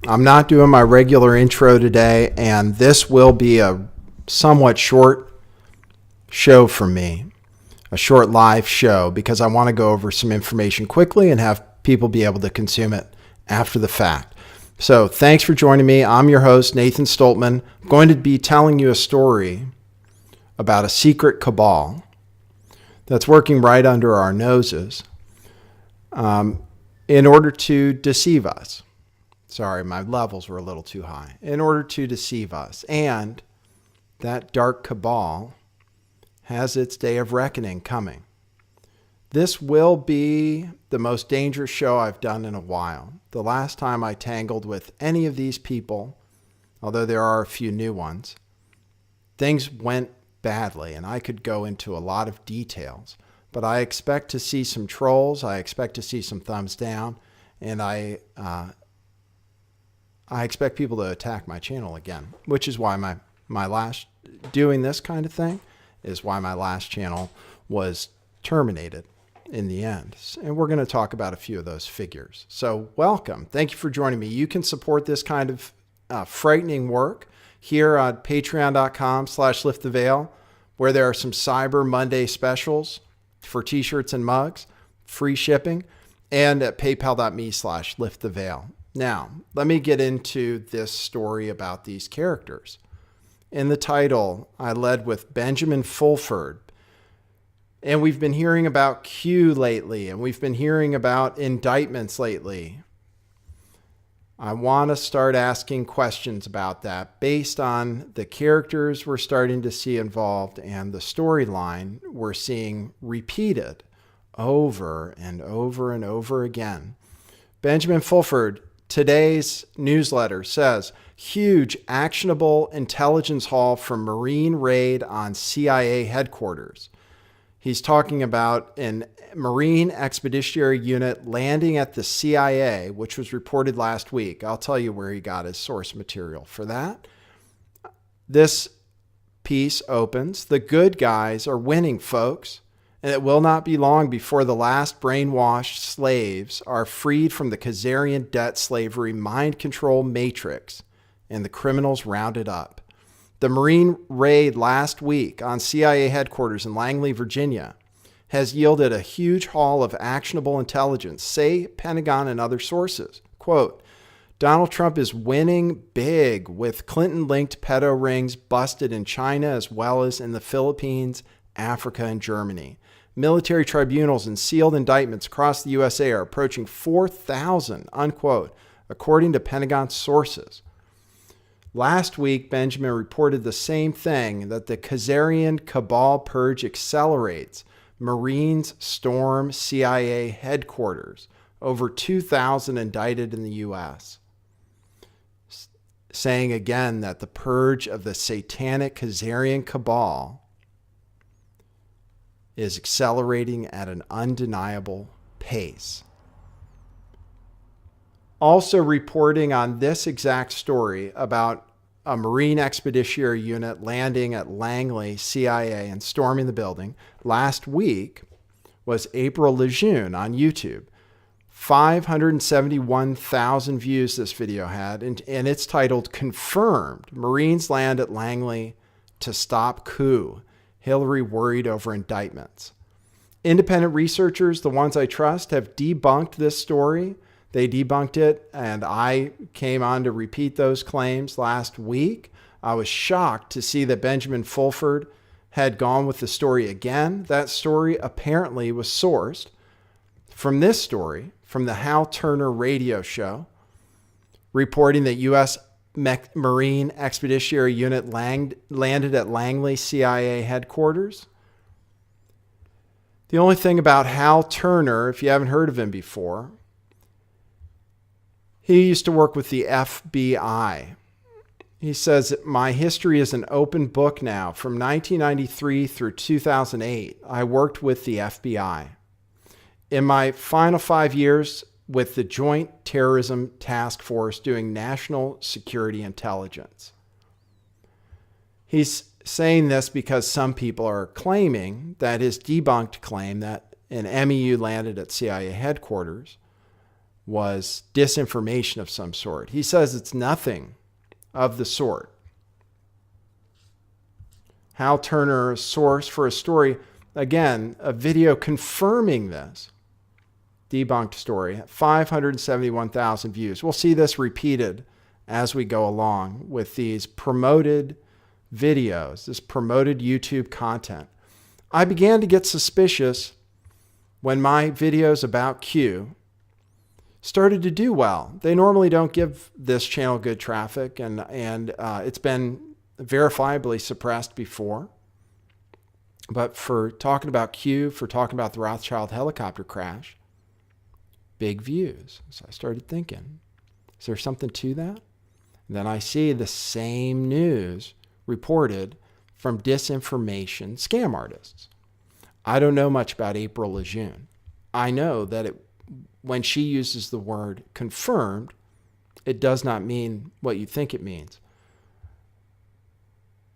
I'm not doing my regular intro today, and this will be a somewhat short show for me, a short live show, because I want to go over some information quickly and have people be able to consume it after the fact. So thanks for joining me. I'm your host, Nathan Stoltman. I'm going to be telling you a story about a secret cabal that's working right under our noses in order to deceive us. Sorry, my levels were a little too high. In order to deceive us. And that dark cabal has its day of reckoning coming. This will be the most dangerous show I've done in a while. The last time I tangled with any of these people, although there are a few new ones, things went badly, and I could go into a lot of details. But I expect to see some trolls. I expect to see some thumbs down, and I expect people to attack my channel again, which is why my last doing this kind of thing is why my last channel was terminated in the end. And we're going to talk about a few of those figures. So welcome. Thank you for joining me. You can support this kind of frightening work here on patreon.com/lifttheveil, where there are some Cyber Monday specials for t-shirts and mugs, free shipping, and at paypal.me/lifttheveil. Now, let me get into this story about these characters. In the title, I led with Benjamin Fulford. And we've been hearing about Q lately, and we've been hearing about indictments lately. I want to start asking questions about that based on the characters we're starting to see involved and the storyline we're seeing repeated over and over and over again. Benjamin Fulford, today's newsletter, says, huge actionable intelligence haul from Marine raid on CIA headquarters. He's talking about a Marine Expeditionary Unit landing at the CIA, which was reported last week. I'll tell you where he got his source material for that. This piece opens, the good guys are winning, folks, and it will not be long before the last brainwashed slaves are freed from the Khazarian debt slavery mind control matrix and the criminals rounded up. The Marine raid last week on CIA headquarters in Langley, Virginia, has yielded a huge haul of actionable intelligence, say Pentagon and other sources. Quote, Donald Trump is winning big with Clinton-linked pedo rings busted in China as well as in the Philippines, Africa, and Germany. Military tribunals and sealed indictments across the USA are approaching 4,000, unquote, according to Pentagon sources. Last week, Benjamin reported the same thing, that the Khazarian cabal purge accelerates. Marines storm CIA headquarters. Over 2,000 indicted in the U.S. Saying again that the purge of the satanic Khazarian cabal is accelerating at an undeniable pace. Also reporting on this exact story about a Marine Expeditionary Unit landing at Langley, CIA, and storming the building last week was April Lejeune on YouTube. 571,000 views this video had, and it's titled, Confirmed, Marines Land at Langley to Stop Coup. Hillary worried over indictments. Independent researchers, the ones I trust, have debunked this story. They debunked it, and I came on to repeat those claims last week. I was shocked to see that Benjamin Fulford had gone with the story again. That story apparently was sourced from this story, from the Hal Turner radio show, reporting that U.S. Marine Expeditionary Unit landed at Langley CIA headquarters. The only thing about Hal Turner, if you haven't heard of him before, he used to work with the FBI. He says, my history is an open book now. From 1993 through 2008, I worked with the FBI. In my final 5 years with the Joint Terrorism Task Force doing national security intelligence. He's saying this because some people are claiming that his debunked claim that an MEU landed at CIA headquarters was disinformation of some sort. He says it's nothing of the sort. Hal Turner, source for a story, again, a video confirming this. Debunked story, 571,000 views. We'll see this repeated as we go along with these promoted videos, this promoted YouTube content. I began to get suspicious when my videos about Q started to do well. They normally don't give this channel good traffic, and it's been verifiably suppressed before. But for talking about Q, for talking about the Rothschild helicopter crash, big views. So I started thinking, is there something to that? And then I see the same news reported from disinformation scam artists. I don't know much about April Lejeune. I know that when she uses the word confirmed, it does not mean what you think it means.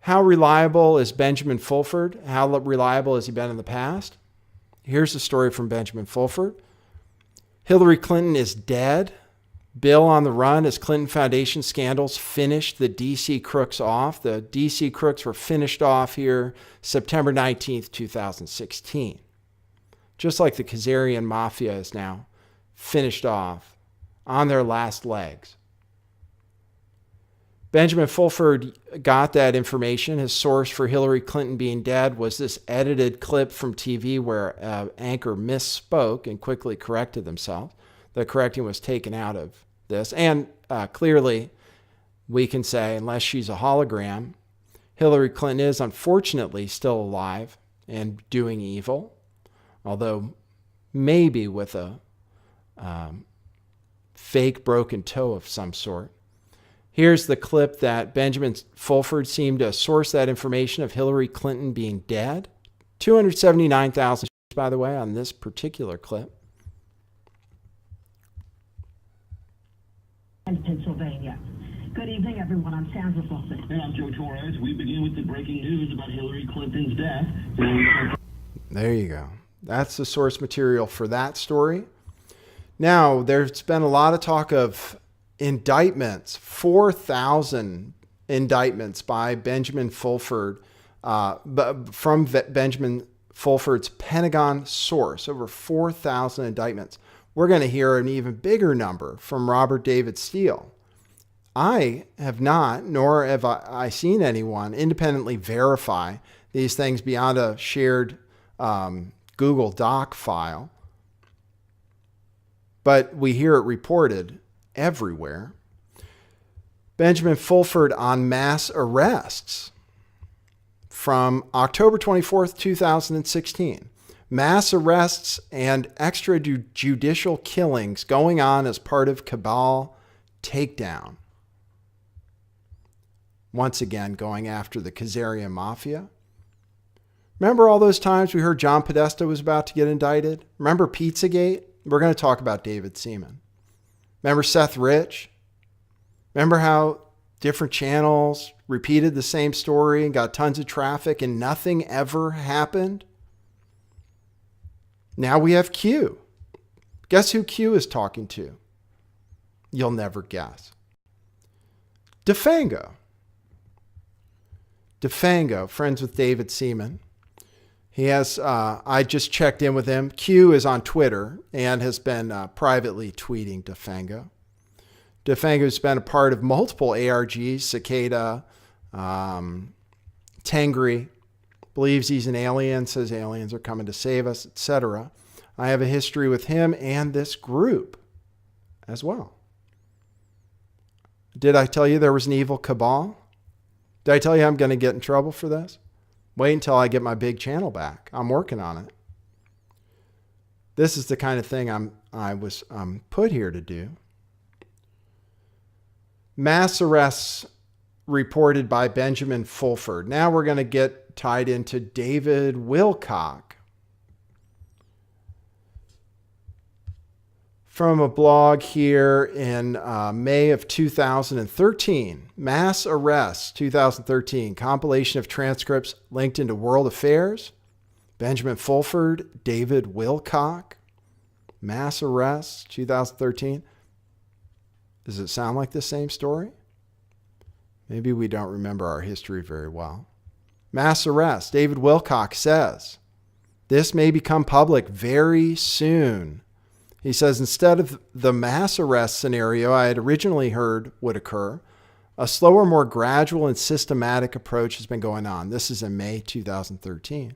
How reliable is Benjamin Fulford? How reliable has he been in the past? Here's a story from Benjamin Fulford. Hillary Clinton is dead. Bill on the run as Clinton Foundation scandals finished the D.C. crooks off. The D.C. crooks were finished off here September 19th, 2016. Just like the Khazarian Mafia is now finished off on their last legs. Benjamin Fulford got that information. His source for Hillary Clinton being dead was this edited clip from TV where an anchor misspoke and quickly corrected themselves. The correcting was taken out of this. And clearly, we can say, unless she's a hologram, Hillary Clinton is unfortunately still alive and doing evil, although maybe with a fake broken toe of some sort. Here's the clip that Benjamin Fulford seemed to source that information of Hillary Clinton being dead. 279,000, by the way, on this particular clip. Pennsylvania. Good evening, everyone. I'm Sandra Fulford. And I'm Joe Torres. We begin with the breaking news about Hillary Clinton's death. There you go. That's the source material for that story. Now, there's been a lot of talk of indictments, 4,000 indictments by Benjamin Fulford, from Benjamin Fulford's Pentagon source, over 4,000 indictments. We're going to hear an even bigger number from Robert David Steele. I have not, nor have I seen anyone independently verify these things beyond a shared Google Doc file. But we hear it reported everywhere. Benjamin Fulford on mass arrests from October 24th, 2016. Mass arrests and extrajudicial killings going on as part of cabal takedown. Once again, going after the Khazarian Mafia. Remember all those times we heard John Podesta was about to get indicted? Remember Pizzagate? We're going to talk about David Seaman. Remember Seth Rich? Remember how different channels repeated the same story and got tons of traffic and nothing ever happened? Now we have Q. Guess who Q is talking to? You'll never guess. DeFango. DeFango, friends with David Seaman. He has, I just checked in with him. Q is on Twitter and has been privately tweeting DeFango. DeFango's been a part of multiple ARGs, Cicada, Tengri, believes he's an alien, says aliens are coming to save us, etc. I have a history with him and this group as well. Did I tell you there was an evil cabal? Did I tell you I'm going to get in trouble for this? Wait until I get my big channel back. I'm working on it. This is the kind of thing I was put here to do. Mass arrests reported by Benjamin Fulford. Now we're going to get tied into David Wilcock. From a blog here in May of 2013. Mass arrests, 2013. Compilation of transcripts linked into World Affairs. Benjamin Fulford, David Wilcock. Mass arrests, 2013. Does it sound like the same story? Maybe we don't remember our history very well. Mass arrests, David Wilcock says, this may become public very soon. He says, instead of the mass arrest scenario I had originally heard would occur, a slower, more gradual and systematic approach has been going on. This is in May 2013.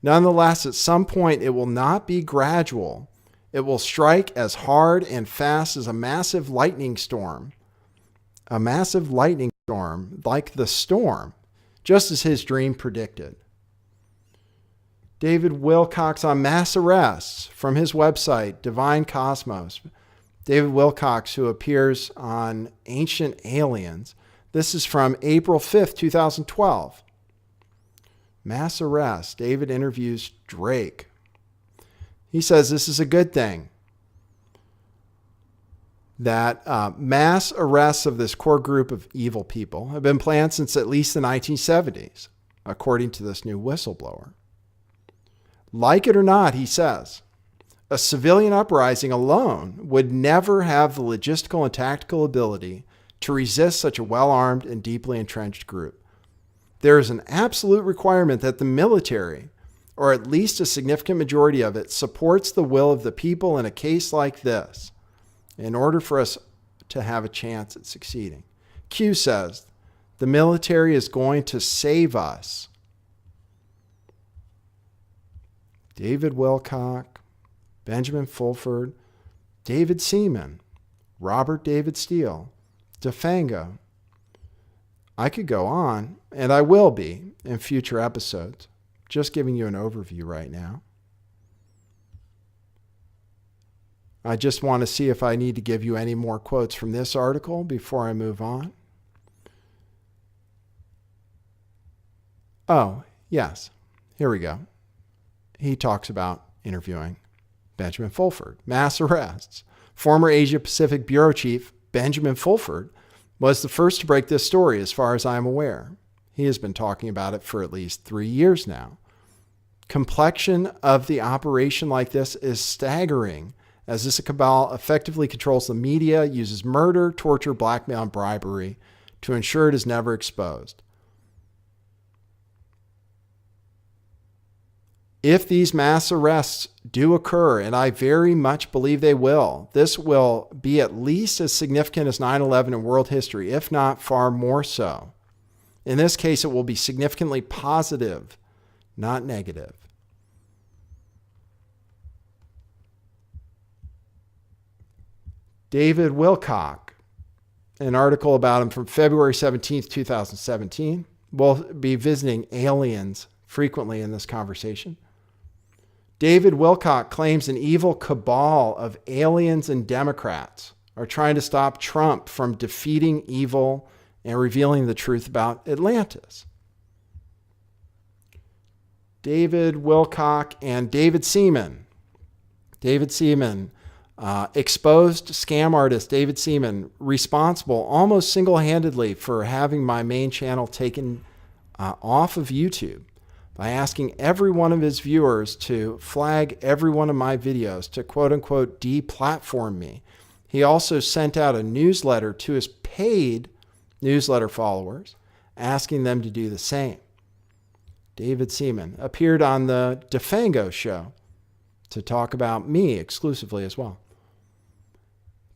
Nonetheless, at some point, it will not be gradual. It will strike as hard and fast as a massive lightning storm. A massive lightning storm, like the storm, just as his dream predicted. David Wilcock's on mass arrests from his website, Divine Cosmos. David Wilcock, who appears on Ancient Aliens. This is from April 5th, 2012. Mass arrests. David interviews Drake. He says this is a good thing. That mass arrests of this core group of evil people have been planned since at least the 1970s, according to this new whistleblower. Like it or not, he says, a civilian uprising alone would never have the logistical and tactical ability to resist such a well-armed and deeply entrenched group. There is an absolute requirement that the military, or at least a significant majority of it, supports the will of the people in a case like this in order for us to have a chance at succeeding. Q says, the military is going to save us. David Wilcock, Benjamin Fulford, David Seaman, Robert David Steele, DeFango. I could go on, and I will be in future episodes. Just giving you an overview right now. I just want to see if I need to give you any more quotes from this article before I move on. Oh, yes. Here we go. He talks about interviewing Benjamin Fulford. Mass arrests. Former Asia Pacific Bureau Chief Benjamin Fulford was the first to break this story, as far as I am aware. He has been talking about it for at least 3 years now. Complexion of the operation like this is staggering, as this cabal effectively controls the media, uses murder, torture, blackmail, and bribery to ensure it is never exposed. If these mass arrests do occur, and I very much believe they will, this will be at least as significant as 9/11 in world history, if not far more so. In this case, it will be significantly positive, not negative. David Wilcock, an article about him from February 17th, 2017. We'll be visiting aliens frequently in this conversation. David Wilcock claims an evil cabal of aliens and Democrats are trying to stop Trump from defeating evil and revealing the truth about Atlantis. David Wilcock and David Seaman. David Seaman, exposed scam artist David Seaman, responsible almost single-handedly for having my main channel taken off of YouTube by asking every one of his viewers to flag every one of my videos to quote-unquote deplatform me. He also sent out a newsletter to his paid newsletter followers, asking them to do the same. David Seaman appeared on the DeFango show to talk about me exclusively as well.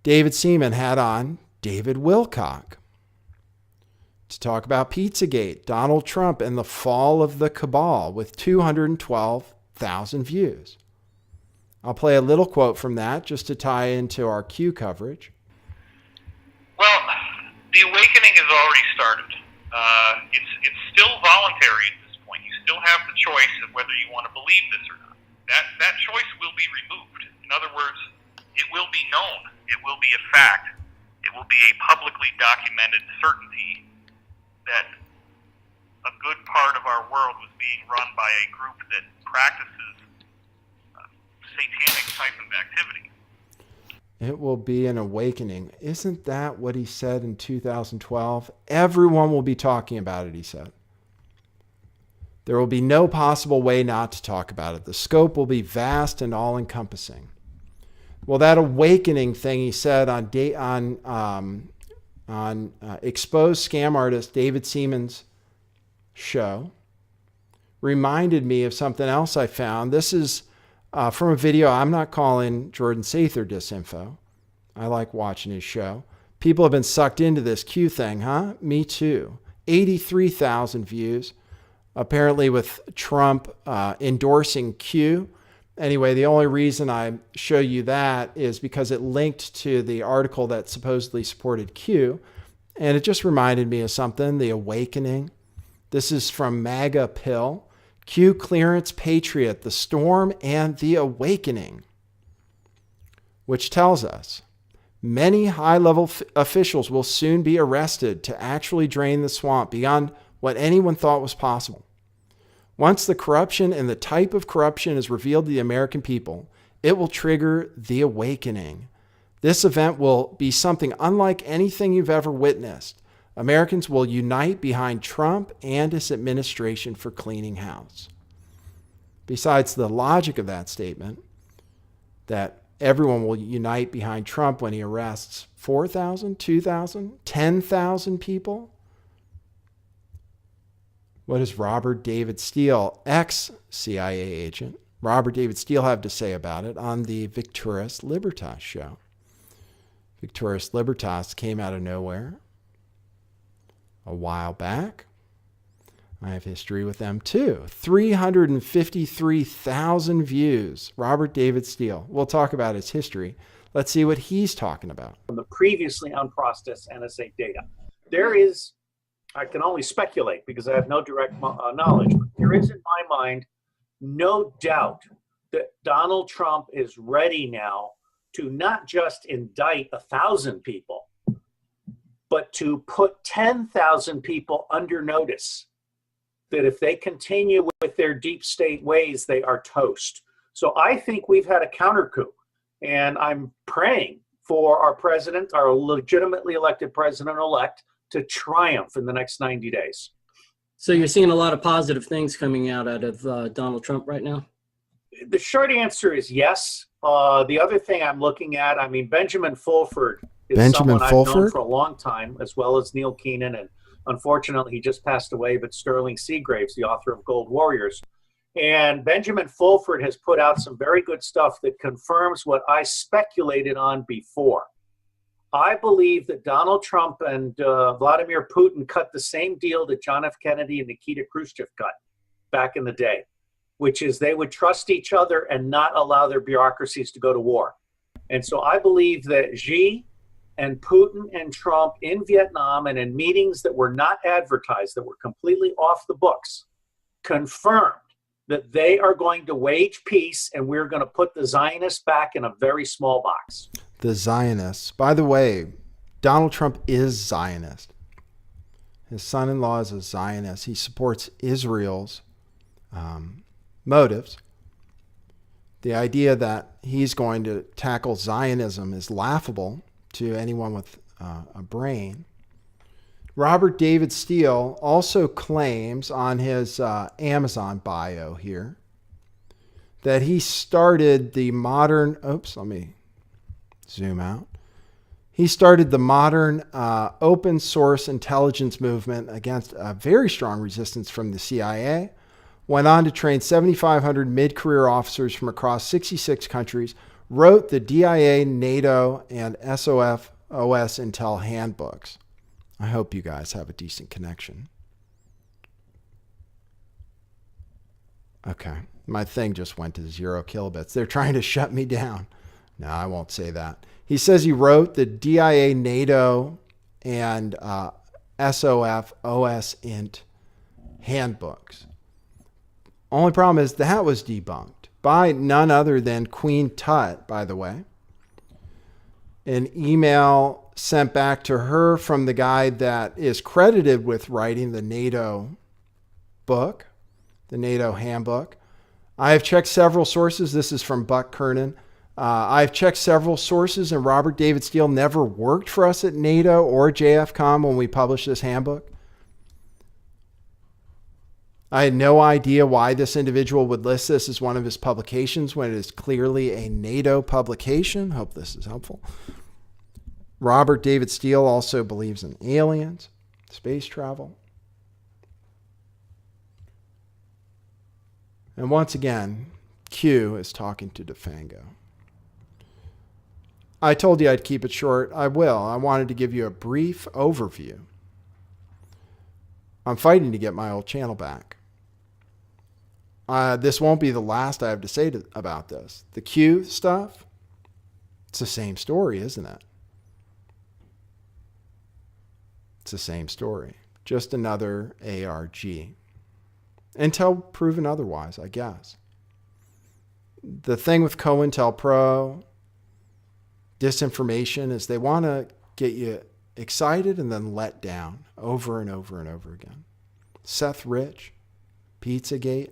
David Seaman had on David Wilcock to talk about Pizzagate, Donald Trump, and the fall of the cabal with 212,000 views. I'll play a little quote from that just to tie into our Q coverage. Well, the awakening has already started. It's still voluntary at this point. You still have the choice of whether you want to believe this or not. That choice will be removed. In other words, it will be known. It will be a fact. It will be a publicly documented certainty that a good part of our world was being run by a group that practices satanic type of activity. It will be an awakening. Isn't that what he said in 2012? Everyone will be talking about it, he said. There will be no possible way not to talk about it. The scope will be vast and all-encompassing. Well, that awakening thing he said on exposed scam artist David Seaman's show reminded me of something else I found. This is from a video. I'm not calling Jordan Sather disinfo. I like watching his show. People have been sucked into this Q thing, huh? Me too. 83,000 views, apparently with Trump endorsing Q. Anyway, the only reason I show you that is because it linked to the article that supposedly supported Q. And it just reminded me of something, the awakening. This is from MAGA Pill. Q Clearance Patriot, the Storm and the Awakening, which tells us many high-level officials will soon be arrested to actually drain the swamp beyond what anyone thought was possible. Once the corruption and the type of corruption is revealed to the American people, it will trigger the awakening. This event will be something unlike anything you've ever witnessed. Americans will unite behind Trump and his administration for cleaning house. Besides the logic of that statement, that everyone will unite behind Trump when he arrests 4,000, 2,000, 10,000 people. What does Robert David Steele, ex-CIA agent, Robert David Steele have to say about it on the Victoris Libertas show? Victoris Libertas came out of nowhere a while back. I have history with them too. 353,000 views. Robert David Steele. We'll talk about his history. Let's see what he's talking about. From the previously unprocessed NSA data. There is, I can only speculate because I have no direct knowledge, but there is in my mind no doubt that Donald Trump is ready now to not just indict 1,000 people, but to put 10,000 people under notice that if they continue with their deep state ways, they are toast. So I think we've had a counter coup, and I'm praying for our president, our legitimately elected president-elect, to triumph in the next 90 days. So you're seeing a lot of positive things coming out of Donald Trump right now? The short answer is yes. The other thing I'm looking at, I mean, Benjamin Fulford is someone I've known for a long time, as well as Neil Keenan, and unfortunately he just passed away, but Sterling Seagraves, the author of Gold Warriors. And Benjamin Fulford has put out some very good stuff that confirms what I speculated on before. I believe that Donald Trump and Vladimir Putin cut the same deal that John F. Kennedy and Nikita Khrushchev cut back in the day, which is they would trust each other and not allow their bureaucracies to go to war. And so I believe that Xi and Putin and Trump in Vietnam and in meetings that were not advertised, that were completely off the books, confirmed that they are going to wage peace and we're going to put the Zionists back in a very small box. The Zionists. By the way, Donald Trump is Zionist. His son-in-law is a Zionist. He supports Israel's motives. The idea that he's going to tackle Zionism is laughable to anyone with a brain. Robert David Steele also claims on his Amazon bio here that he started the modern, let me zoom out. He started the modern open source intelligence movement against a very strong resistance from the CIA, went on to train 7,500 mid-career officers from across 66 countries, wrote the DIA, NATO, and SOF OS Intel handbooks. I hope you guys have a decent connection. Okay, my thing just went to 0 kilobits. They're trying to shut me down. No, I won't say that. He says he wrote the DIA, NATO, and SOF OS Int handbooks. Only problem is that was debunked by none other than Queen Tut, by the way. An email sent back to her from the guy that is credited with writing the NATO book, the NATO handbook. I have checked several sources. This is from Buck Kernan. I've checked several sources, and Robert David Steele never worked for us at NATO or JFCOM when we published this handbook. I had no idea why this individual would list this as one of his publications when it is clearly a NATO publication. Hope this is helpful. Robert David Steele also believes in aliens, space travel. And once again, Q is talking to DeFango. I told you I'd keep it short. I will. I wanted to give you a brief overview. I'm fighting to get my old channel back. This won't be the last I have to say about this. The Q stuff, it's the same story, isn't it? It's the same story. Just another ARG. Until proven otherwise, I guess. The thing with COINTELPRO, disinformation, is they want to get you excited and then let down over and over and over again. Seth Rich, Pizzagate,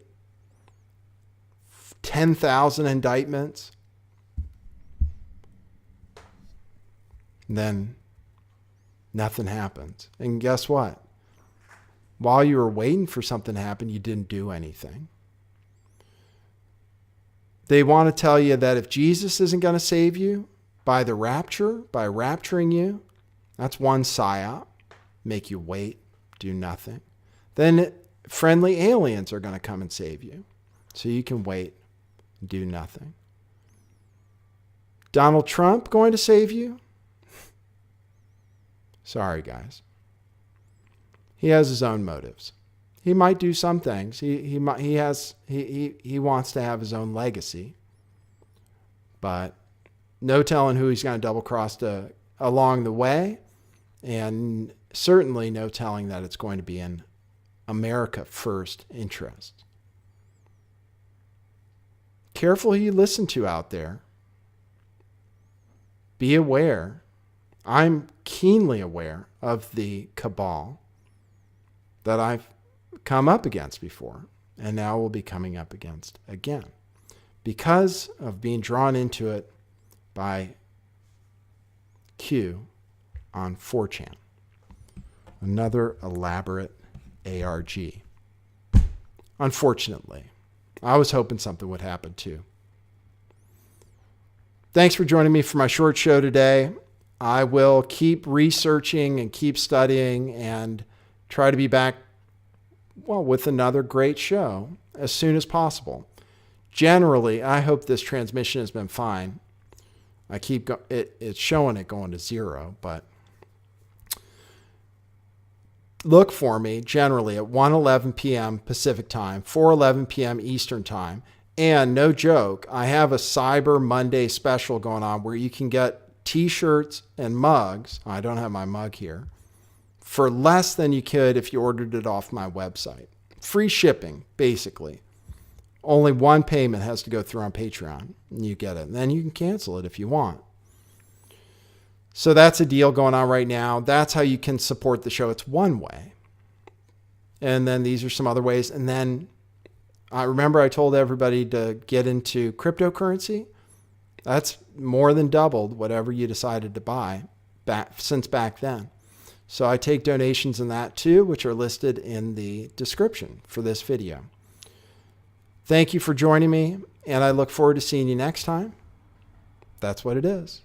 10,000 indictments. Then nothing happens. And guess what? While you were waiting for something to happen, you didn't do anything. They want to tell you that if Jesus isn't going to save you by the rapture, by rapturing you, that's one psyop. Make you wait, do nothing. Then friendly aliens are going to come and save you. So you can wait and do nothing. Donald Trump going to save you? Sorry, guys. He has his own motives. He might do some things. He wants to have his own legacy. But no telling who he's going to double cross along the way. And certainly no telling that it's going to be in America first interest. Careful who you listen to out there. Be aware. I'm keenly aware of the cabal that I've come up against before and now will be coming up against again because of being drawn into it by Q on 4chan. Another elaborate ARG. Unfortunately, I was hoping something would happen too. Thanks for joining me for my short show today. I will keep researching and keep studying and try to be back, well, with another great show as soon as possible. Generally, I hope this transmission has been fine. I keep it's showing it going to 0, but look for me generally at 1:11 p.m. Pacific time, 4:11 p.m. Eastern time. And no joke, I have a Cyber Monday special going on where you can get t-shirts and mugs. I don't have my mug here. For less than you could if you ordered it off my website. Free shipping, basically. Only one payment has to go through on Patreon, and you get it. And then you can cancel it if you want. So that's a deal going on right now. That's how you can support the show. It's one way. And then these are some other ways. And then I remember I told everybody to get into cryptocurrency. That's more than doubled whatever you decided to buy since back then. So I take donations in that too, which are listed in the description for this video. Thank you for joining me, and I look forward to seeing you next time. That's what it is.